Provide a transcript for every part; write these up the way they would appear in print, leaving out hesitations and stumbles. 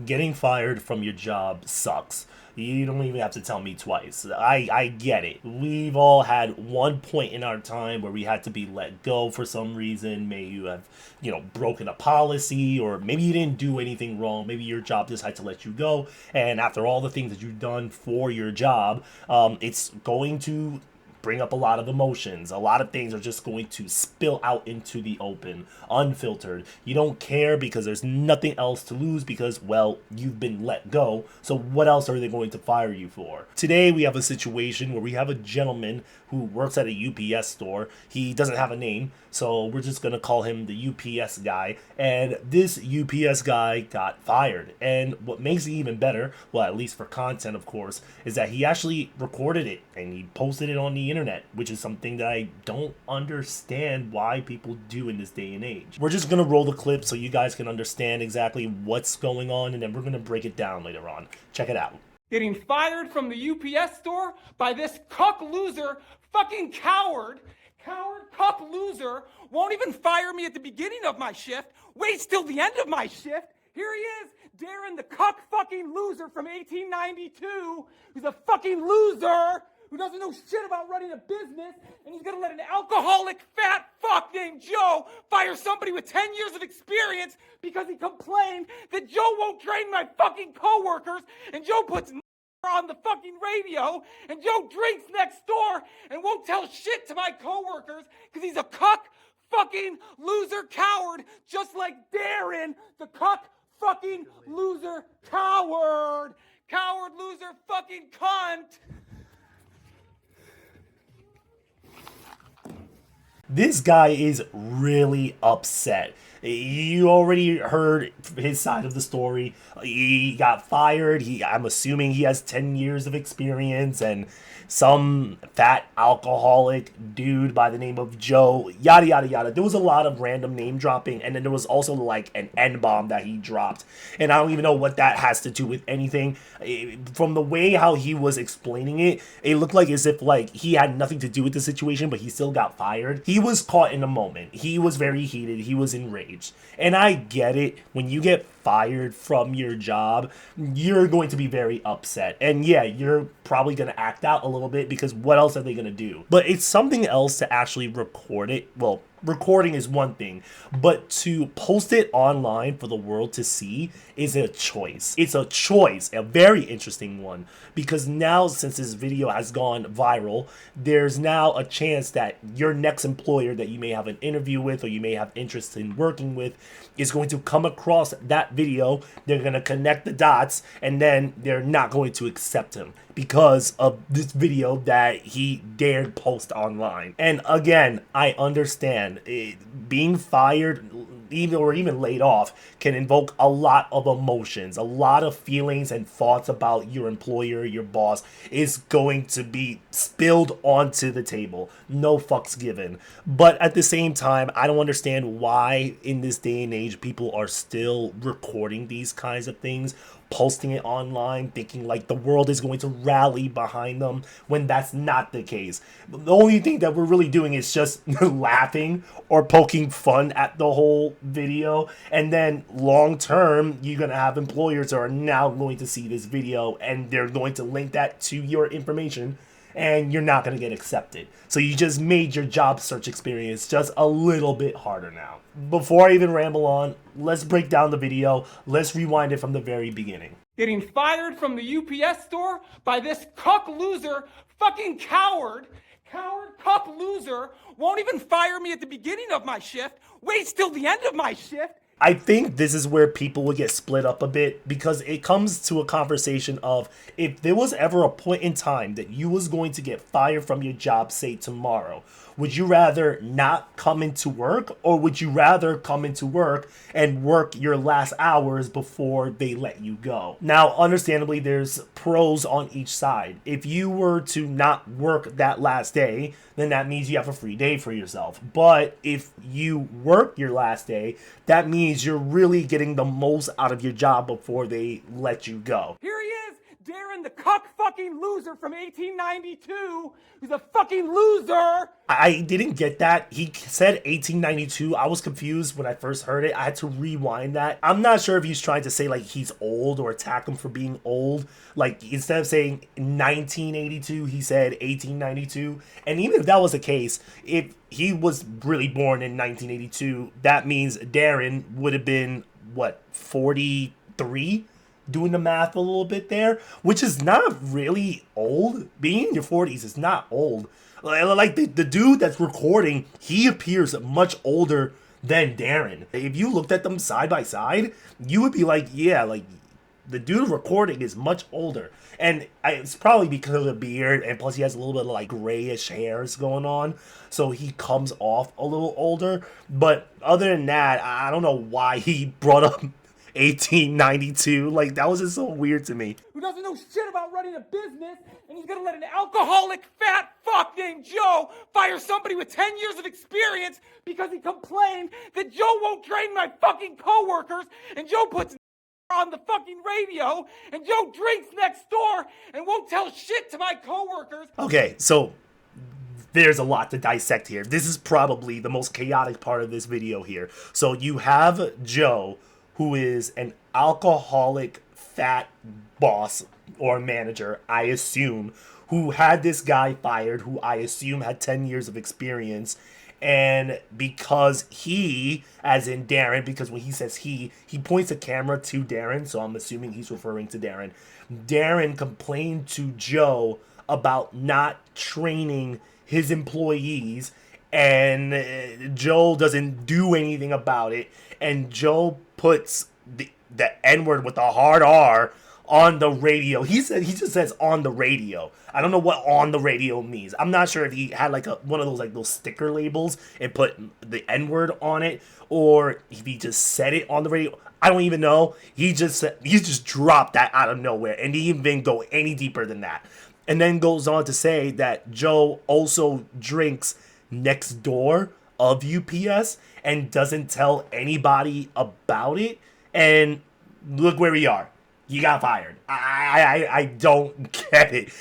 Getting fired from your job sucks. You don't even have to tell me twice. I get it. We've all had one point in our time where we had to be let go for some reason. Maybe you have, broken a policy, or maybe you didn't do anything wrong. Maybe your job decided to let you go. And after all the things that you've done for your job, it's going to bring up a lot of emotions. A lot of things are just going to spill out into the open, unfiltered. You don't care because there's nothing else to lose because, well, you've been let go. So what else are they going to fire you for? Today we have a situation where we have a gentleman who works at a UPS store. He doesn't have a name, so we're just going to call him the UPS guy. And this UPS guy got fired. And what makes it even better, well, at least for content, of course, is that he actually recorded it and he posted it on the internet, which is something that I don't understand why people do in this day and age. We're just going to roll the clip so you guys can understand exactly what's going on, and then we're going to break it down later on. Check it out. Getting fired from the UPS store by this cuck loser, fucking coward, cuck loser, won't even fire me at the beginning of my shift, waits till the end of my shift. Here he is, Darren the cuck fucking loser from 1892, who's a fucking loser, who doesn't know shit about running a business, and he's gonna let an alcoholic fat fuck named Joe fire somebody with 10 years of experience because he complained that Joe won't train my fucking coworkers, and Joe puts on the fucking radio, and Joe drinks next door and won't tell shit to my coworkers because he's a cuck fucking loser coward, just like Darren, the cuck fucking loser coward loser fucking cunt. This guy is really upset. You already heard his side of the story. He got fired. I'm assuming he has 10 years of experience, and some fat alcoholic dude by the name of Joe, yada yada yada. There was a lot of random name dropping, and then there was also like an N-bomb that he dropped, and I don't even know what that has to do with anything. From the way how he was explaining it, it looked like as if like he had nothing to do with the situation, but he still got fired. He was caught in a moment. He was very heated. He was enraged, and I get it. When you get fired from your job, you're going to be very upset, and yeah, you're probably going to act out a little bit because what else are they going to do? But it's something else to actually record it. Well, recording is one thing, but to post it online for the world to see is a choice. It's a choice, a very interesting one, because now since this video has gone viral, there's now a chance that your next employer that you may have an interview with or you may have interest in working with is going to come across that video. They're going to connect the dots, and then they're not going to accept him because of this video that he dared post online. And again, I understand being fired even laid off can invoke a lot of emotions, a lot of feelings and thoughts about your employer, your boss is going to be spilled onto the table. No fucks given. But at the same time, I don't understand why in this day and age people are still recording these kinds of things, posting it online, thinking like the world is going to rally behind them when that's not the case. The only thing that we're really doing is just laughing or poking fun at the whole video, and then long term you're going to have employers that are now going to see this video and they're going to link that to your information, and you're not going to get accepted. So you just made your job search experience just a little bit harder now. Before I even ramble on, let's break down the video. Let's rewind it from the very beginning. Getting fired from the UPS store by this cuck loser, fucking coward, cuck loser, won't even fire me at the beginning of my shift, waits till the end of my shift. I think this is where people will get split up a bit, because it comes to a conversation of if there was ever a point in time that you was going to get fired from your job, say tomorrow, would you rather not come into work, or would you rather come into work and work your last hours before they let you go? Now, understandably, there's pros on each side. If you were to not work that last day, then that means you have a free day for yourself. But if you work your last day, that means you're really getting the most out of your job before they let you go. Here he is, Darren Darren, the cuck fucking loser from 1892, who's a fucking loser. I didn't get that. He said 1892. I was confused when I first heard it. I had to rewind that. I'm not sure if he's trying to say like he's old or attack him for being old. Like instead of saying 1982, he said 1892. And even if that was the case, if he was really born in 1982, that means Darren would have been, what, 43? Doing the math a little bit there, which is not really old. Being in your 40s is not old. Like the dude that's recording, he appears much older than Darren. If you looked at them side by side, you would be like, yeah, like the dude recording is much older. And it's probably because of the beard, and plus he has a little bit of like grayish hairs going on, so he comes off a little older. But other than that, I don't know why he brought up 1892. Like, that was just so weird to me. Who doesn't know shit about running a business, and he's gonna let an alcoholic fat fuck named Joe fire somebody with 10 years of experience because he complained that Joe won't train my fucking coworkers, and Joe puts on the fucking radio, and Joe drinks next door and won't tell shit to my coworkers. Okay, so there's a lot to dissect here. This is probably the most chaotic part of this video here. So you have Joe, who is an alcoholic fat boss or manager, I assume, who had this guy fired, who I assume had 10 years of experience. And because he, as in Darren, because when he says he points a camera to Darren, so I'm assuming he's referring to Darren. Darren complained to Joe about not training his employees, and Joe doesn't do anything about it, and Joe puts the N-word with a hard R on the radio. He just says on the radio. I don't know what on the radio means. I'm not sure if he had like one of those like those sticker labels and put the N-word on it, or if he just said it on the radio. I don't even know. He just dropped that out of nowhere, and he didn't even go any deeper than that. And then goes on to say that Joe also drinks next door of UPS and doesn't tell anybody about it. And look where we are. You got fired. I don't get it.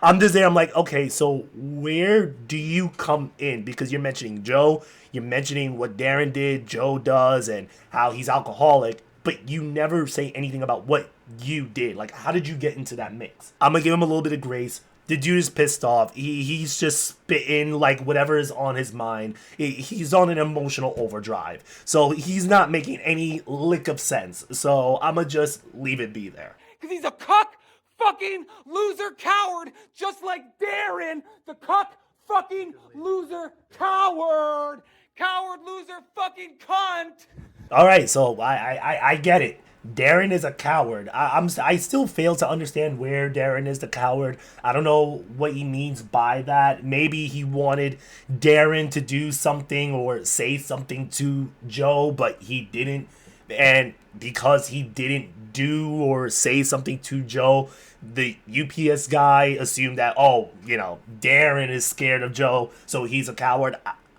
I'm just there. I'm like, okay, so where do you come in? Because you're mentioning Joe. You're mentioning what Darren did, Joe does, and how he's alcoholic. But you never say anything about what you did. Like, how did you get into that mix? I'm going to give him a little bit of grace. The dude is pissed off. He's just spitting like whatever is on his mind. He's on an emotional overdrive. So he's not making any lick of sense. So I'm going to just leave it be there. Because he's a cuck fucking loser coward, just like Darren, the cuck fucking loser coward. Coward loser fucking cunt. All right, so I get it. Darren is a coward. I still fail to understand where Darren is the coward. I don't know what he means by that. Maybe he wanted Darren to do something or say something to Joe, but he didn't. And because he didn't do or say something to Joe, the UPS guy assumed that, oh, Darren is scared of Joe, so he's a coward.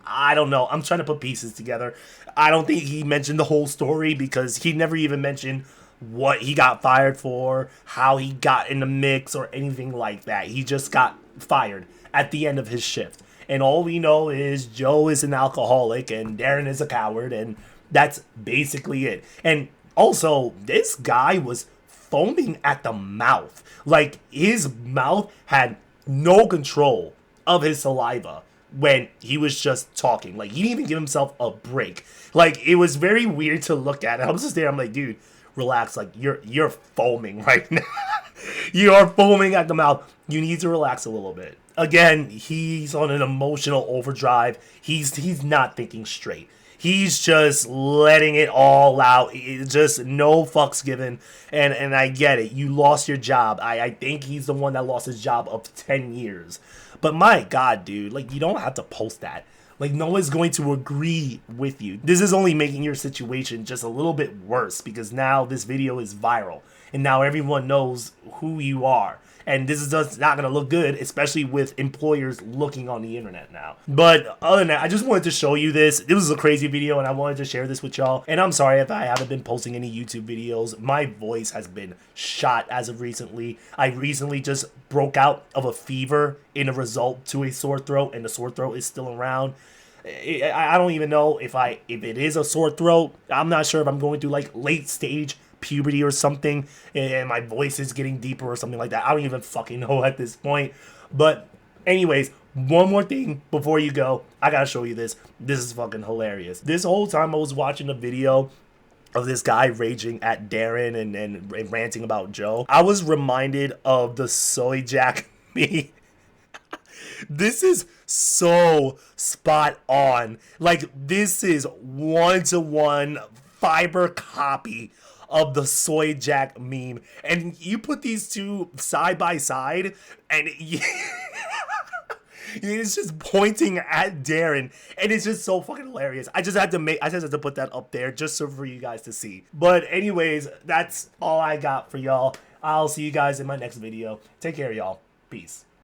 I don't know. I'm trying to put pieces together. I don't think he mentioned the whole story because he never even mentioned what he got fired for, how he got in the mix, or anything like that. He just got fired at the end of his shift. And all we know is Joe is an alcoholic and Darren is a coward, and that's basically it. And also, this guy was foaming at the mouth. Like, his mouth had no control of his saliva when he was just talking. Like, he didn't even give himself a break. Like, it was very weird to look at. I was just there, I'm like, dude, relax. Like, you're foaming right now. You are foaming at the mouth. You need to relax a little bit. Again, he's on an emotional overdrive. He's not thinking straight. He's just letting it all out. It's just no fucks given. And I get it. You lost your job. I think he's the one that lost his job of 10 years. But my God, dude, like, you don't have to post that. Like, no one's going to agree with you. This is only making your situation just a little bit worse because now this video is viral. and now everyone knows who you are. And this is just not going to look good, especially with employers looking on the internet now. But other than that, I just wanted to show you this. This was a crazy video, and I wanted to share this with y'all. And I'm sorry if I haven't been posting any YouTube videos. My voice has been shot as of recently. I recently just broke out of a fever in a result to a sore throat, and the sore throat is still around. I don't even know if it is a sore throat. I'm not sure if I'm going through like late stage puberty or something, and my voice is getting deeper or something like that. I don't even fucking know at this point. But anyways, one more thing before you go, I gotta show you this. This is fucking hilarious. This whole time I was watching a video of this guy raging at Darren and ranting about Joe, I was reminded of the Soy Jack meme. This is so spot on. Like, this is 1-to-1 fiber copy of the Soy Jack meme. And you put these two side by side, and it's just pointing at Darren, and it's just so fucking hilarious. I just had to put that up there just so for you guys to see. But anyways, that's all I got for y'all. I'll see you guys in my next video. Take care, y'all. Peace.